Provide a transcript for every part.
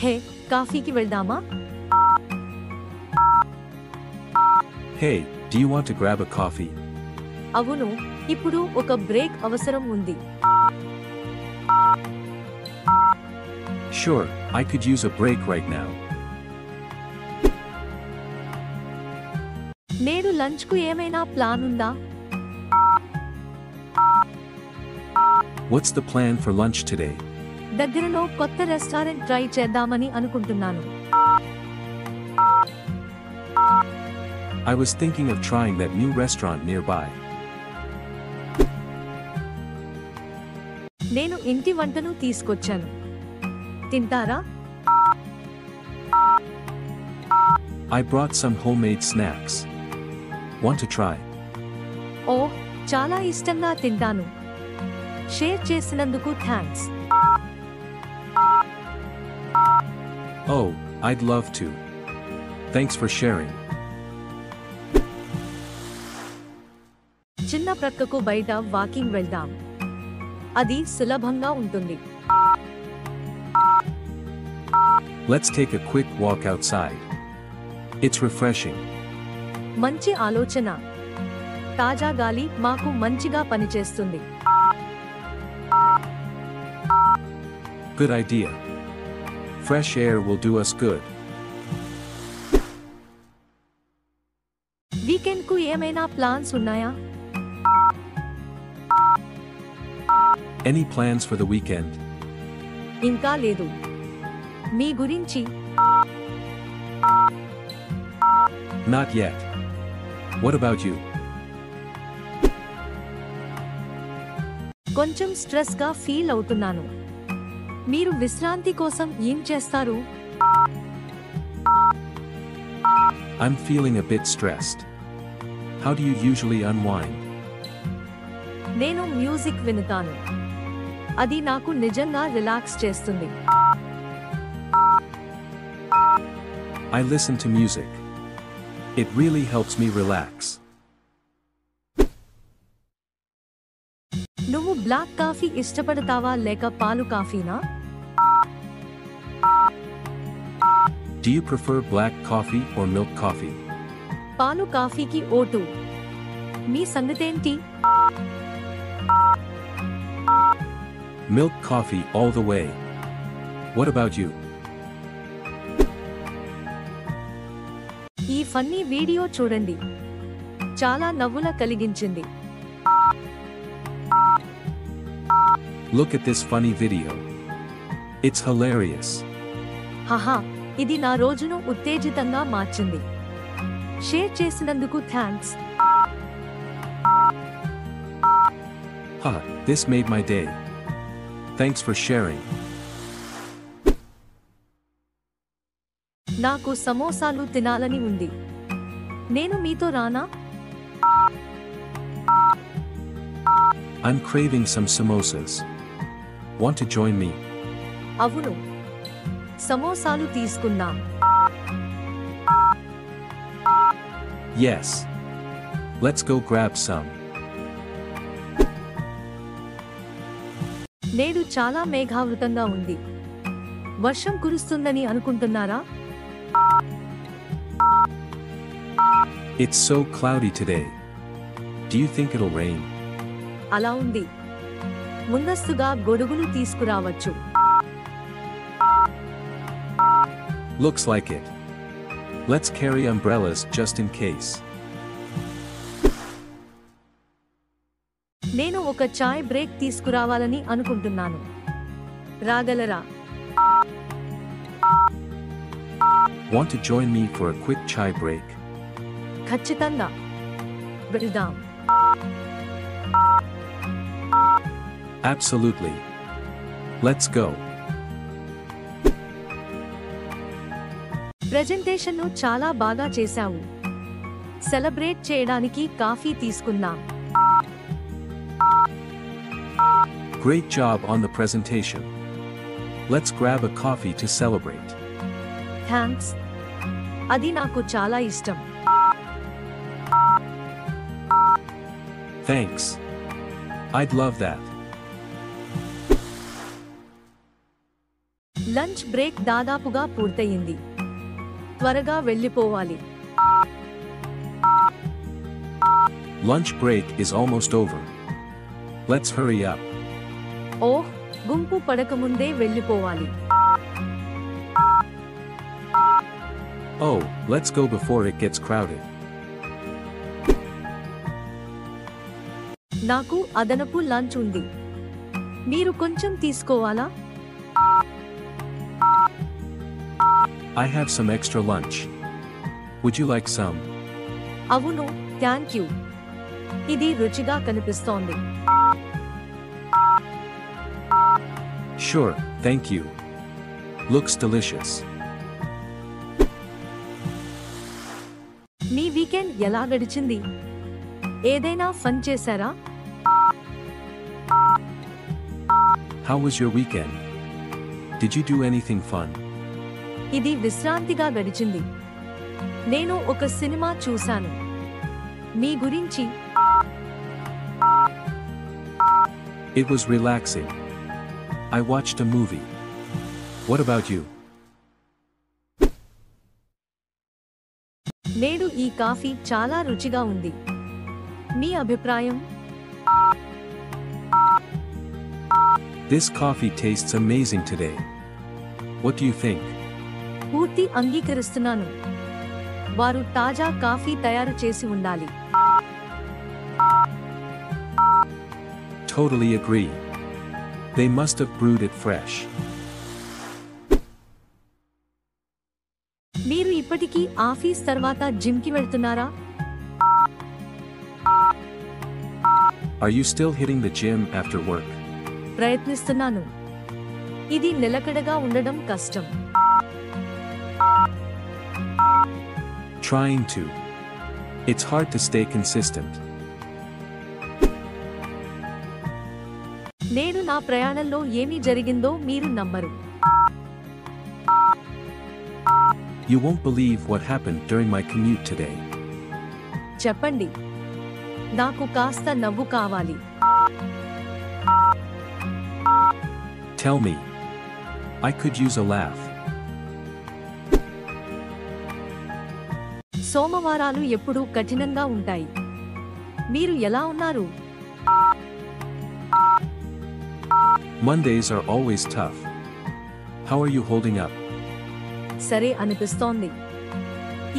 హే, కాఫీకి వెళ్దామా? Hey, do you want to grab a coffee? అవును, ఇప్పుడు ఒక బ్రేక్ అవసరం ఉంది. Sure, I could use a break right now. నేడు లంచ్కు ఏమైనా ప్లాన్ ఉందా? What's the plan for lunch today? దగ్గరలో కొత్త రెస్టారెంట్ ట్రై చేద్దామని అనుకుంటున్నాను. I was thinking of trying that new restaurant nearby. నేను ఇంటి వంటను తీసుకొచ్చాను. తింటారా? I brought some homemade snacks. Want to try? ఓహ్, చాలా ఇష్టంగా తింటాను. షేర్ చేసినందుకు thanks. Oh, I'd love to. Thanks for sharing. చిన్న ప్రక్కకు బయట వాకింగ్ వెళ్దాం. అది సులభంగా ఉంటుంది. Let's take a quick walk outside. It's refreshing. మంచి ఆలోచన. తాజా గాలి మాకు మంచిగా పనిచేస్తుంది. Good idea. Fresh air will do us good. వీకెండ్కు ఏమైనా ప్లాన్స్ ఉన్నాయా? Any plans for the weekend? ఇంకా లేదు. మీ గురించి? Not yet. What about you? కొంచెం స్ట్రెస్గా ఫీల్ అవుతున్నాను. మీరు విశ్రాంతి కోసం ఏం చేస్తారు? I'm feeling a bit stressed. How do you usually unwind? నేను మ్యూజిక్ వినుతాను. అది నాకు నిజంగా రిలాక్స్ చేస్తుంది. I listen to music. It really helps me relax. నువ్వు బ్లాక్ కాఫీ ఇష్టపడతావా లేక పాలు కాఫీనా? Do you prefer black coffee or milk coffee? పాలు కాఫీకి ఓటు. మీ సంగతేంటి? Milk coffee all the way. What about you? ఈ ఫన్నీ వీడియో చూడండి. చాలా నవ్వుల కలిగించింది. Look at this funny video. It's hilarious. హహా, ఇది నా రోజును ఉత్తేజితంగా మార్చింది. షేర్ చేసినందుకు thanks. Ha, this made my day. Thanks for sharing. నాకు సమోసాలు తినాలని ఉంది. నేను మీతో రానా? I'm craving some samosas. Want to join me? అవును. సమోసాలు తీసుకుందాం. Yes. Let's go grab some. నేడు చాలా మేఘావృతంగా ఉంది. వర్షం కురుస్తుందని అనుకుంటున్నారా? It's so cloudy today. Do you think it'll rain? అలా ఉంది. ముందస్తుగా గొడుగులు తీసుకురావచ్చు. Looks like it. Let's carry umbrellas just in case. నేను ఒక చాయ్ బ్రేక్ తీసుకురావాలని అనుకుంటున్నాను. రాగలరా? Want to join me for a quick chai break? ఖచ్చితంగా. వెళ్దాం. Absolutely. Let's go. ప్రెజెంటేషన్ను చాలా బాగా చేశావు. సెలబ్రేట్ చేయడానికి కాఫీ తీసుకుందాం. Great job on the presentation. Let's grab a coffee to celebrate. Thanks. అది నాకు చాలా ఇష్టం. Thanks. I'd love that. Lunch break దాదాపుగా పూర్తయింది. త్వరగా వెళ్ళిపోవాలి. Lunch break is almost over. Let's hurry up. ఓహ్, గుంపు పడకముందే వెళ్ళిపోవాలి. Oh, let's go before it gets crowded. నాకు అదనపు లంచ్ ఉంది. మీరు కొంచెం తీసుకోవాలా? I have some extra lunch. Would you like some? అవును, థ్యాంక్ యూ. ఇది రుచిగా కనిపిస్తోంది. Sure, thank you. Looks delicious. Me weekend ఎలా గడిచింది? ఏదైనా ఫన్ చేశారా? How was your weekend? Did you do anything fun? ఇది విశ్రాంతిగా గడిచింది. నేను ఒక సినిమా చూశాను. మీ గురించి? It was relaxing. I watched a movie. What about you? నేడు ఈ కాఫీ చాలా రుచిగా ఉంది. మీ అభిప్రాయం? This coffee tastes amazing today. What do you think? పూర్తి అంగీకరిస్తున్నాను. వారు తాజా కాఫీ తయారు చేసి ఉండాలి. Totally agree. They must have brewed it fresh. మీరు ఇప్పటికీ ఆఫీస్ తర్వాత జిమ్కి వెళ్తున్నారా? Are you still hitting the gym after work? ప్రయత్నిస్తున్నాను. ఇది నిలకడగా ఉండడం కష్టం. Trying to. It's hard to stay consistent. నేడు నా ప్రయాణంలో ఏమి జరిగిందో మీరు నమ్మరు. You won't believe what happened during my commute today. చెప్పండి. నాకు కాస్త నవ్వు కావాలి. Tell me. I could use a laugh. సోమవారాలు ఎప్పుడూ కఠినంగా ఉంటాయి. మీరు ఎలా ఉన్నారు? Mondays are always tough. How are you holding up? సరే అనిపిస్తోంది.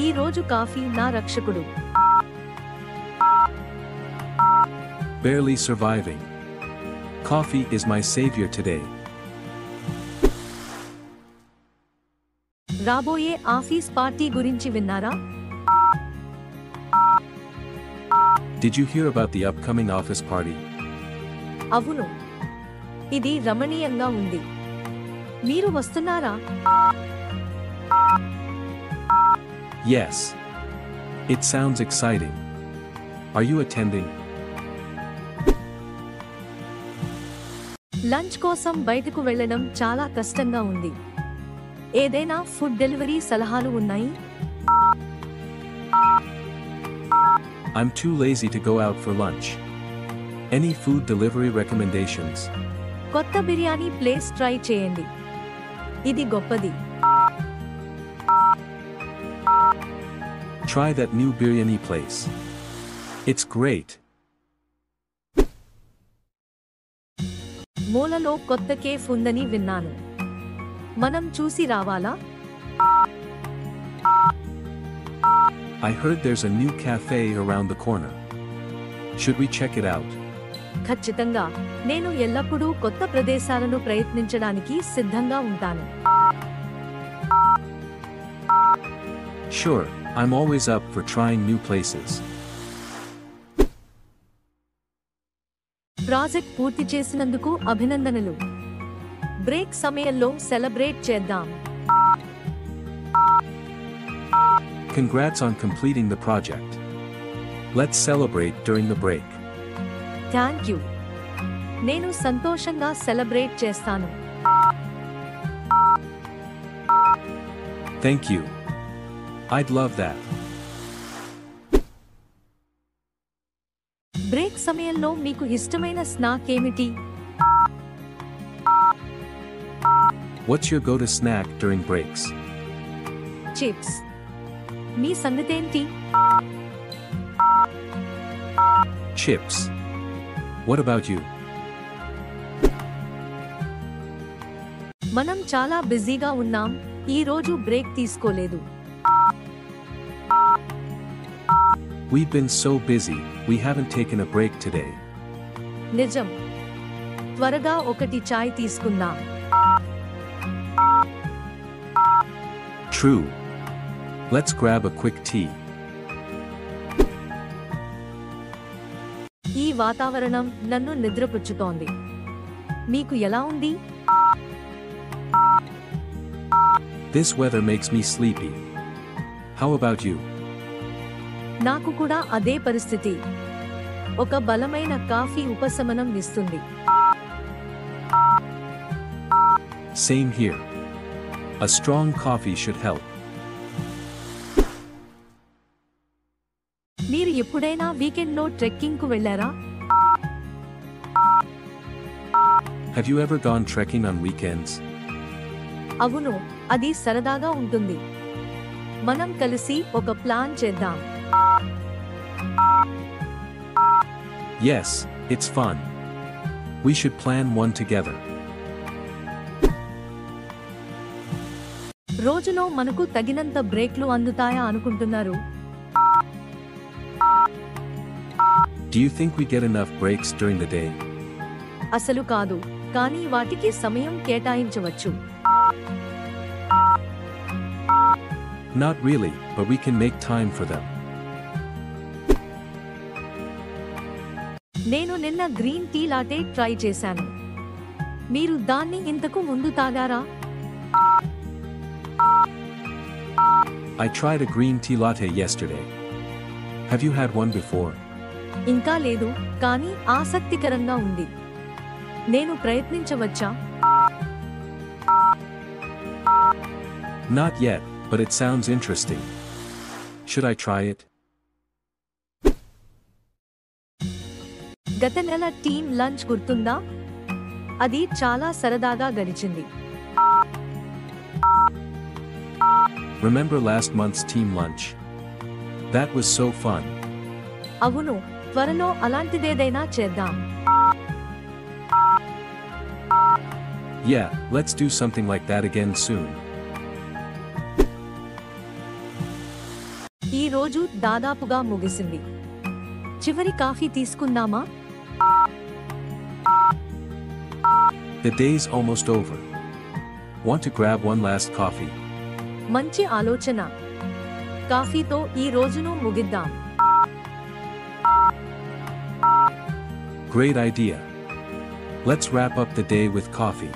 ఈ రోజు కాఫీ నా రక్షకుడు. Barely surviving. Coffee is my savior today. రాబోయే ఆఫీస్ పార్టీ గురించి విన్నారా? Did you hear about the upcoming office party? అవును. ఇది రమణీయంగా ఉంది. మీరు వస్తున్నారా? Yes. It sounds exciting. Are you attending? Lunch కోసం బయటకు వెళ్ళడం చాలా కష్టంగా ఉంది. ఏదైనా ఫుడ్ డెలివరీ సలహాలు ఉన్నాయి? I'm too lazy to go out for lunch. Any food delivery recommendations? కొత్త బిర్యానీ ప్లేస్ ట్రై చేయండి. ఇది గొప్పది. Try that new biryani place. It's great. మూలలో కొత్త కేఫ్ ఉందని విన్నాను. మనం చూసి రావాలా? I heard there's a new cafe around the corner. Should we check it out? ఖచ్చితంగా. నేను ఎల్లప్పుడూ కొత్త ప్రదేశాలను ప్రయత్నించడానికి సిద్ధంగా ఉంటాను. Sure, I'm always up for trying new places. Project పూర్తి చేసినందుకు అభినందనలు. బ్రేక్ సమయంలో సెలబ్రేట్ చేద్దాం. Congrats on completing the project. Let's celebrate during the break. Thank you. నేను సంతోషంగా సెలబ్రేట్ చేస్తాను. Thank you. I'd love that. Break సమయంలో మీకు ఇష్టమైన స్నాక్ ఏమిటి? What's your go-to snack during breaks? Chips. మీ సంగతేంటి? Chips. What about you? మనం చాలా బిజీగా ఉన్నాం, ఈ రోజు బ్రేక్ తీసుకోలేదు. We've been so busy, we haven't taken a break today. నిజం. త్వరగా ఒకటి చాయ్ తీసుకుందాం. True. Let's grab a quick tea. ఈ వాతావరణం నన్ను నిద్రపుచ్చుతోంది. మీకు ఎలా ఉంది? This weather makes me sleepy. How about you? నాకు కూడా అదే పరిస్థితి. ఒక బలమైన కాఫీ ఉపశమనం ఇస్తుంది. Same here. A strong coffee should help. మీరు ఎప్పుడైనా వీకెండ్లో ట్రెక్కింగ్కు వెళ్ళారా? Have you ever gone trekking on weekends? అవును, అది సరదాగా ఉంటుంది. మనం కలిసి ఒక ప్లాన్ చేద్దాం. Yes, it's fun. We should plan one together. రోజులో మనకు తగినంత బ్రేక్లు అందుతాయా అనుకుంటున్నారు? Do you think we get enough breaks during the day? అసలు కాదు, కానీ వాటికి సమయం కేటాయించవచ్చు. Not really, but we can make time for them. నేను నిన్న గ్రీన్ టీ లాటే ట్రై చేశాను. మీరు దాన్ని ఇంతకు ముందు తాగారా? I tried a green tea latte yesterday. Have you had one before? ఇంకా లేదు, కానీ ఆసక్తికరంగా ఉంది. నేను ప్రయత్నించవచ్చా? Not yet, but it sounds interesting. Should I try it? గత నెల టీమ్ లంచ్ గుర్తుందా? అది చాలా సరదాగా గడిచింది. Remember last month's team lunch? That was so fun. అవును, త్వరలో అలాంటిదేదైనా చేద్దాం. Yeah, let's do something like that again soon. ఈ రోజు దాదాపుగా ముగిసింది. చివరి కాఫీ తీసుకుందామా? The day's almost over. Want to grab one last coffee? మంచి ఆలోచన. కాఫీతో ఈ రోజును ముగిద్దాం. Great idea. Let's wrap up the day with coffee.